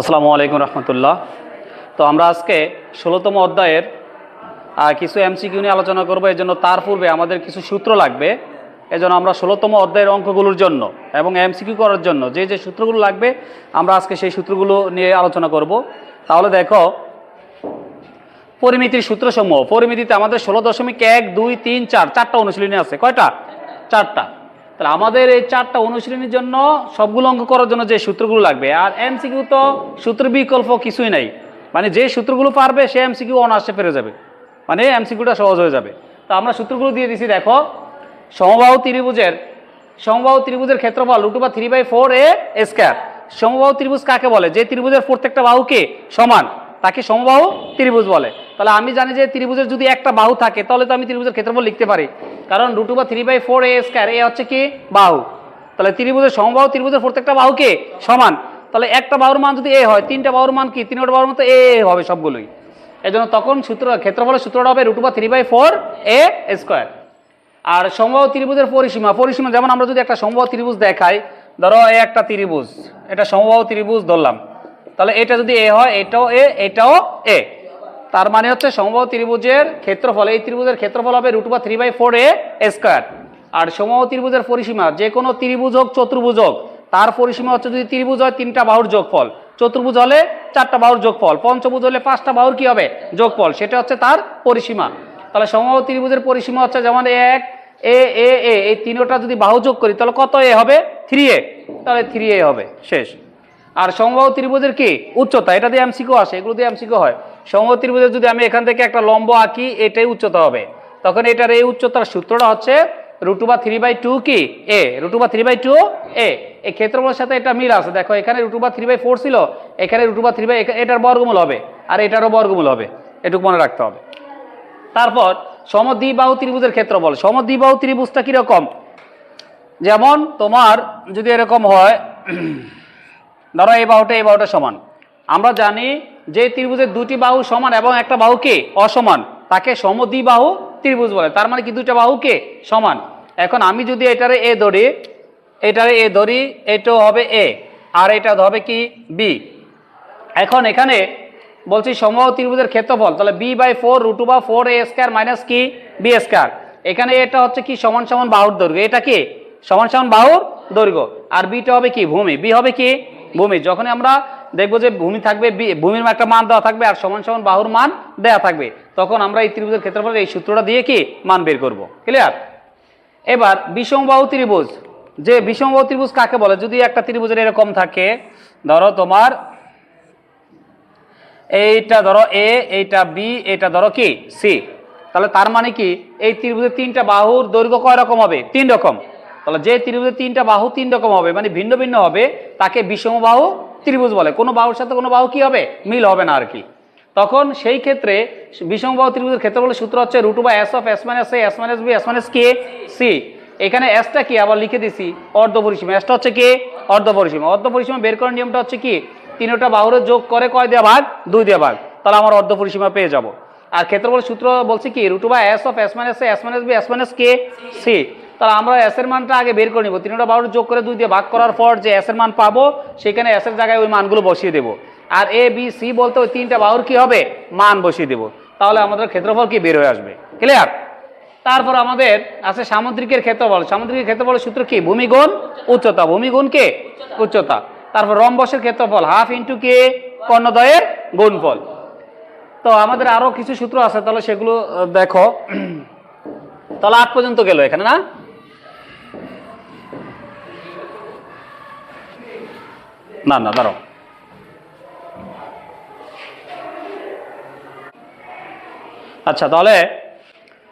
আসসালামু আলাইকুম রহমতুল্লাহ। তো আমরা আজকে 16তম অধ্যায়ের কিছু এমসিকিউ নিয়ে আলোচনা করব। এই জন্য তার পূর্বে আমাদের কিছু সূত্র লাগবে। এজন্য আমরা 16তম অধ্যায়ের অঙ্কগুলোর জন্য এবং এমসিকিউ করার জন্য যে যে সূত্রগুলো লাগবে আমরা আজকে সেই সূত্রগুলো নিয়ে আলোচনা করব। তাহলে দেখো, পরিমিতির সূত্রসমূহ। পরিমিতিতে আমাদের 16.1, 2, 3, 4 চারটা অনুশীলনী আছে। কয়টা? চারটা। তাহলে আমাদের এই চারটা অনুশীলনীর জন্য সবগুলো অঙ্ক করার জন্য যে সূত্রগুলো লাগবে, আর এমসিকিউ তো সূত্র বিকল্প কিছুই নাই, মানে যে সূত্রগুলো পারবে সে এমসিকিউ অনায়াসে পেরে যাবে, মানে এমসিকিউটা সহজ হয়ে যাবে। তো আমরা সূত্রগুলো দিয়ে দিছি। দেখো, সমবাহু ত্রিভুজের ক্ষেত্রফল √3/4a²। সমবাহু ত্রিভুজ কাকে বলে? যে ত্রিভুজের প্রত্যেকটা বাহুকে সমান তাকে সমবাহু ত্রিভুজ বলে। তাহলে আমি জানি যে ত্রিভুজের যদি একটা বাহু থাকে তাহলে তো আমি ত্রিভুজের ক্ষেত্রফল লিখতে পারি, কারণ √3/4a², এ হচ্ছে কি বাহু। তাহলে সমবাহু ত্রিভুজের প্রত্যেকটা বাহুকে সমান, তাহলে একটা বাহুর মান যদি এ হয়, তিনটা বাহুর মান কি? তিনটা বাহুর মান তো এ হবে সবগুলোই। এই জন্য তখন ক্ষেত্রফলের সূত্রটা হবে √3/4a²। আর সমবাহু ত্রিভুজের পরিসীমা যেমন আমরা যদি একটা সমবাহু ত্রিভুজ দেখাই, ধরো একটা ত্রিভুজ, এটা সমবাহু ত্রিভুজ ধরলাম, তাহলে এটা যদি এ হয়, এটাও এ, এটাও এ, তার মানে হচ্ছে সমবাহু ত্রিভুজের ক্ষেত্রফল, এই ত্রিভুজের ক্ষেত্রফল হবে √3/4a²। আর সমবাহু ত্রিভুজের পরিসীমা, যে কোনো ত্রিভুজ হোক চতুর্ভুজ হোক, তার পরিসীমা হচ্ছে, যদি ত্রিভুজ হয় 3টা বাহুর যোগফল, চতুর্ভুজ হলে 4টা বাহুর যোগফল, পঞ্চভুজ হলে 5টা বাহুর কি হবে? যোগফল। সেটা হচ্ছে তার পরিসীমা। তাহলে সমবাহু ত্রিভুজের পরিসীমা হচ্ছে, যেমন এক এ এ এ, এই তিনটা যদি বাহু যোগ করি তাহলে কত এ হবে? 3a। তাহলে 3a হবে, শেষ। আর সমবাহু ত্রিভুজের কি উচ্চতা, এটা দিয়ে এমসিকিউ আসে, এগুলো দিয়ে এমসিকিউ হয়। সমবাহু ত্রিভুজের যদি আমি এখান থেকে একটা লম্ব আঁকি, এটাই উচ্চতা হবে, তখন এটার এই উচ্চতার সূত্রটা হচ্ছে √3/2 কি এ, √3/2 এ। এই ক্ষেত্রফলের সাথে এটা মিল আছে। দেখো, এখানে √3/4 ছিল, এখানে √3, এটার বর্গমূল হবে আর এটারও বর্গমূল হবে, এটুকু মনে রাখতে হবে। তারপর সমদ্বিবাহু ত্রিভুজের ক্ষেত্রফল। সমদ্বিবাহু ত্রিভুজটা কিরকম? যেমন তোমার যদি এরকম হয়, ধরো এই বাহুটা সমান, আমরা জানি যে ত্রিভুজের দুটি বাহু সমান এবং একটা বাহুকে অসমান তাকে সমদ্বিবাহু ত্রিভুজ বলে। তার মানে কি দুইটা বাহুকে সমান। এখন আমি যদি এটারে এ ধরি, এটাও হবে এ, আর এটা হবে কি বি। এখন এখানে বলছি সমবাহু ত্রিভুজের ক্ষেত্রফল, তাহলে b/4 √4a² মাইনাস কি b²। এখানে এটা হচ্ছে কি সমান সমান বাহুর দৈর্ঘ্য, এটা কি সমান সমান বাহুর দৈর্ঘ্য, আর বিটা হবে কি ভূমি, বি হবে কি ভূমি। যখনই আমরা দেখবো যে ভূমি থাকবে, ভূমির একটা মান দেওয়া থাকবে আর সমান সমান বাহুর মান দেওয়া থাকবে, তখন আমরা এই ত্রিভুজের ক্ষেত্রফল এই সূত্রটা দিয়ে কি মান বের করব। ক্লিয়ার? এবার বিষমবাহু ত্রিভুজ। যে বিষমবাহু ত্রিভুজ কাকে বলে? যদি একটা ত্রিভুজের এরকম থাকে, ধরো তোমার এইটা ধরো এ, এইটা বি, এটা ধরো কি সি, তাহলে তার মানে কি এই ত্রিভুজের 3টা বাহুর দৈর্ঘ্য কয় রকম হবে? 3 রকম। তাহলে যে ত্রিভুজের 3টা বাহু 3 রকম হবে, মানে ভিন্ন ভিন্ন হবে, তাকে বিষমবাহু ত্রিভুজ বলে। কোনো বাহুর সাথে কোনো বাহু কি হবে? মিল হবে না আর কি। তখন সেই ক্ষেত্রে বিষমবাহু ত্রিভুজের ক্ষেত্রফলের সূত্র হচ্ছে √s(s−a)(s−b)(s−k)(c). এখানে এসটা কি আবার লিখে দিছি অর্ধপরিসীমা, এসটা হচ্ছে কি অর্ধপরিসীমা। অর্ধপরিসীমা বের করার নিয়মটা হচ্ছে কি, 3টা বাহুর যোগ করে কয় দিয়ে ভাগ? 2 দিয়ে ভাগ, তাহলে আমার অর্ধপরিসীমা পেয়ে যাব। আর ক্ষেত্রফলের সূত্র বলছি কি √s(s−a)(s−b)(s−k)(c). তাহলে আমরা এস এর মানটা আগে বের করে নিব। 3টা বাহুর যোগ করে 2 দিয়ে ভাগ করার পর যে এস এর মান পাবো, সেখানে এস এর জায়গায় ওই মানগুলো বসিয়ে দেবো। আর এ বি সি বলতে ওই 3টা বাহুর কি হবে? মান বসিয়ে দেবো, তাহলে আমাদের ক্ষেত্রফল কি বের হয়ে আসবে। ক্লিয়ার? তারপর আমাদের আছে সামুদ্রিকের ক্ষেত্রফল। সামুদ্রিকের ক্ষেত্রফলের সূত্র কি? ভূমি গুণ উচ্চতা, ভূমি গুণ কে উচ্চতা। তারপর রম্বসের ক্ষেত্রফল হাফ ইন্টু কে কর্ণদ্বয়ের গুণফল। তো আমাদের আরো কিছু সূত্র আছে, তাহলে সেগুলো দেখো। তাহলে 8 পর্যন্ত গেল এখানে, না? না না, দাঁড়াও। আচ্ছা, তাহলে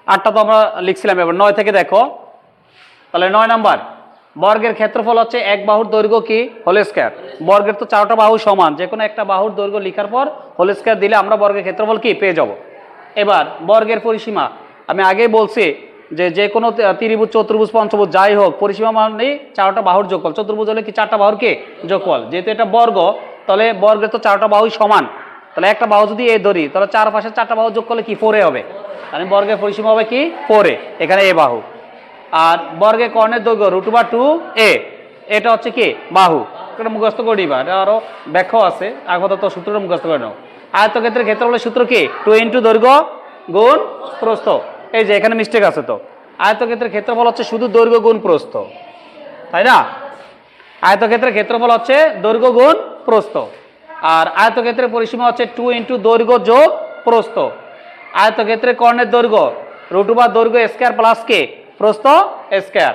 8টা তো আমরা লিখছিলাম, এবার 9 থেকে দেখো। তাহলে 9 নাম্বার, বর্গের ক্ষেত্রফল হচ্ছে এক বাহুর দৈর্ঘ্য কি হোল স্কয়ার। বর্গের তো 4টা বাহু সমান, যে কোনো একটা বাহুর দৈর্ঘ্য লিখার পর হোল স্কয়ার দিলে আমরা বর্গের ক্ষেত্রফল কি পেয়ে যাব। এবার বর্গের পরিসীমা, আমি আগেই বলছি যে কোনো ত্রিভুজ চতুর্ভুজ পঞ্চভুজ যাই হোক, পরিসীমা মানে 4টা বাহুর যোগফল। চতুর্ভুজ হলে কি 4টা বাহুর কি যোগফল। যেহেতু এটা বর্গ, তাহলে বর্গের তো 4টা বাহুই সমান, তাহলে একটা বাহু যদি এ ধরি, তাহলে 4 পাশে 4টা বাহু যোগ করলে কি 4a হবে। তাহলে বর্গের পরিসীমা হবে কি 4a, এখানে এ বাহু। আর বর্গের কর্ণের দৈর্ঘ্য √2a, এটা হচ্ছে কি বাহু, এটা মুখস্থ করে নিবা, এটা আরো ব্যাখ্যাও আছে, আপাতত সূত্রটা মুখস্থ করে নাও। আয়তক্ষেত্রের ক্ষেত্রফলের সূত্র কি 2 ইন্টু দৈর্ঘ্য গুণ প্রস্থ। এই যে এখানে মিস্টেক আছে, তো আয়তক্ষেত্রের ক্ষেত্রফল হচ্ছে শুধু দৈর্ঘ্য গুণ প্রস্থ, তাই না? আয়তক্ষেত্রের ক্ষেত্রফল হচ্ছে দৈর্ঘ্য গুণ প্রস্থ, আর আয়তক্ষেত্রের পরিসীমা হচ্ছে 2 ইন্টু দৈর্ঘ্য যোগ প্রস্থ। আয়তক্ষেত্রের কর্ণের দৈর্ঘ্য √, দৈর্ঘ্য স্কয়ার প্লাস কে প্রস্থ স্কয়ার।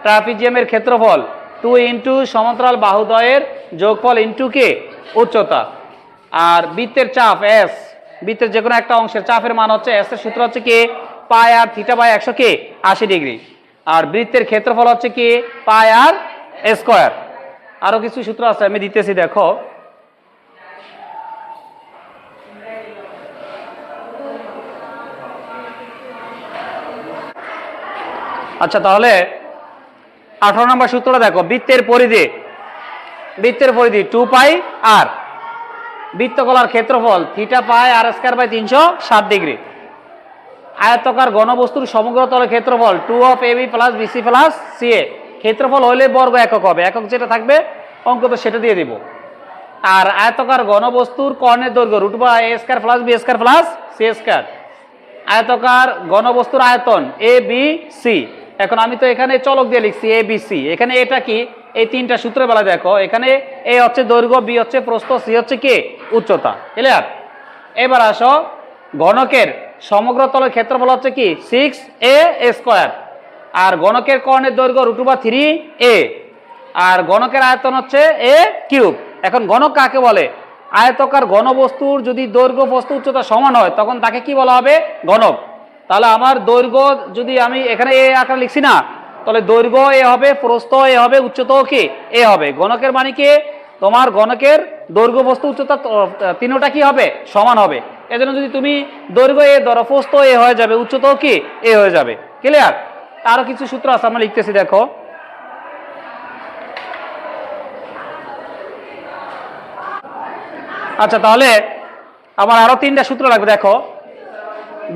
ট্রাপিজিয়ামের ক্ষেত্রফল 2 ইন্টু সমান্তরাল বাহুদ্বয়ের যোগফল ইন্টু কে উচ্চতা। আর বৃত্তের চাপ এস, বৃত্তের যে কোনো একটা অংশের চাপের মান হচ্ছে এস এর সূত্র হচ্ছে কি পাই আর থিটা বাই 100 কে 80 ডিগ্রি। আর বৃত্তের ক্ষেত্রফল হচ্ছে কি পাই আর স্কয়ার। আরো কিছু সূত্র আছে আমি দিতেছি, দেখো। আচ্ছা, তাহলে 18 নম্বর সূত্রটা দেখো, বৃত্তের পরিধি 2 পাই আর বৃত্তকলার ক্ষেত্রফল theta pi r square by 360 degree. আয়তকার ঘনবস্তুর সমগ্র তলের ক্ষেত্রফল 2 of AB plus BC plus CA. ক্ষেত্রফল হলে বর্গ একক হবে, একক যেটা থাকবে অঙ্ক তো সেটা দিয়ে দিব। আর আয়তকার ঘনবস্তুর কর্ণের দৈর্ঘ্য √a square plus B square plus C square. আয়তকার ঘনবস্তুর আয়তন এ বি সি। এখন আমি তো এখানে চলক দিয়ে লিখছি এ বি সি, এখানে এটা কি এই তিনটা সূত্রের বেলা দেখো, এখানে এ হচ্ছে দৈর্ঘ্য, বি হচ্ছে প্রস্থ, সি হচ্ছে কি উচ্চতা। ক্লিয়ার? এবার আসো, ঘনকের সমগ্র তলের ক্ষেত্রফল হচ্ছে কি 6a স্কয়ার, আর ঘনকের কর্ণের দৈর্ঘ্য √3a, আর ঘনকের আয়তন হচ্ছে a কিউব। এখন ঘনক কাকে বলে? আয়তকার ঘনবস্তুর যদি দৈর্ঘ্য প্রস্থ উচ্চতা সমান হয় তখন তাকে কি বলা হবে? ঘনক। তাহলে আমার দৈর্ঘ্য যদি আমি এখানে এ আকারে লিখছি না, তাহলে দৈর্ঘ্য এ হবে, প্রস্থ এ হবে, উচ্চতাও কি এ হবে। ঘনকের মানে কি তোমার ঘনকের দৈর্ঘ্য প্রস্থ উচ্চতা তিনটা কি হবে? সমান হবে। এজন্য যদি তুমি দৈর্ঘ্য এ ধরো, প্রস্থ এ হয়ে যাবে, উচ্চতাও কি এ হয়ে যাবে। ক্লিয়ার? আরো কিছু সূত্র আছে আমরা লিখতেছি, দেখো। আচ্ছা, তাহলে আমার আরো তিনটা সূত্র লাগবে, দেখো।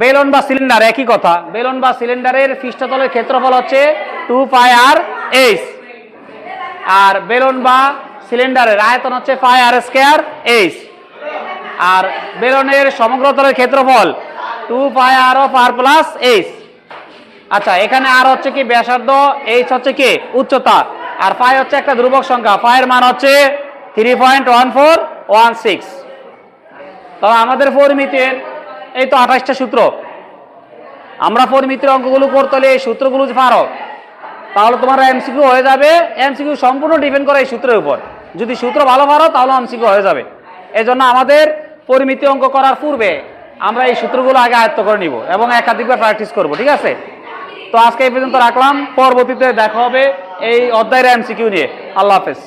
বেলন বা সিলিন্ডার একই কথা, বেলন বা সিলিন্ডারের পৃষ্ঠতলের ক্ষেত্রফল হচ্ছে 2 পাই আর এইচ, আর বেলন বা সিলিন্ডারের আয়তন হচ্ছে পাই আর স্কয়ার এইচ। আর বেলনের সমগ্র তলের ক্ষেত্রফল 2 পাই আর অফ আর প্লাস এইচ। আচ্ছা, এখানে আর হচ্ছে কি ব্যাসার্ধ, এইচ হচ্ছে কি উচ্চতা, আর পাই হচ্ছে একটা ধ্রুবক সংখ্যা, পায়ের মান হচ্ছে 3.1416। তবে আমাদের পরিমিতির এই তো 28টা সূত্র, আমরা পরিমিতির অঙ্কগুলো করতে হলে এই সূত্রগুলো যে পারো তাহলে তোমার এমসিকিউ হয়ে যাবে। এমসিকিউ সম্পূর্ণ ডিপেন্ড করে এই সূত্রের উপর। যদি সূত্র ভালো পারো তাহলে এমসিকিউ হয়ে যাবে। এই জন্য আমাদের পরিমিতি অঙ্ক করার পূর্বে আমরা এই সূত্রগুলো আগে আয়ত্ত করে নিব এবং একাধিকবার প্র্যাকটিস করব, ঠিক আছে? তো আজকে এই পর্যন্ত রাখলাম, পরবর্তীতে দেখা হবে এই অধ্যায়ের এমসিকিউ নিয়ে। আল্লাহ হাফেজ।